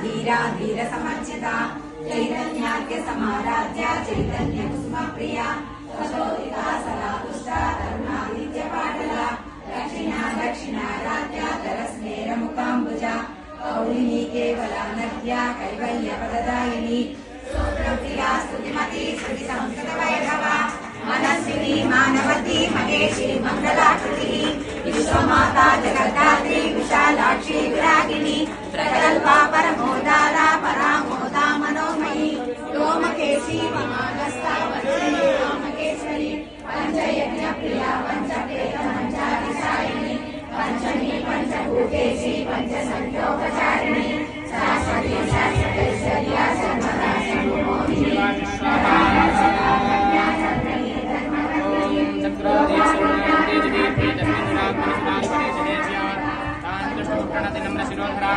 धीरा धीर समर्चिता चैतन्याख्य समाराध्या चैतन्य कुसुम प्रिया प्रचोदिता सदा तुष्टा तरुणादित्य पाटला दक्षिणा दक्षिणाराध्या तरस्नेर मुकाम्बुजा कौलिनी केवला नद्या कैवल्य पददायिनी स्तोत्रप्रिया स्तुतिमती श्रुति संस्कृत वैभवा मनस्विनी मानवती महेशी मंगलाकृति विश्वमाता जगद्धात्री विशालाक्षी विरागिनी प्रकल्पा परमोदारा परामोदा मनोमयी व्योमकेशी महागस्ता वज्रनी रामकेश्वरी पंचयज्ञ प्रिया पंचप्रेत पंचाधिशायिनी पंचमी पंचभूतेशी पंचसंख्योपचारिणी शाश्वती शाश्वतैश्वर्या सर्वदा शम्भुमोहिनी प्रणति नम्र शिरोधरा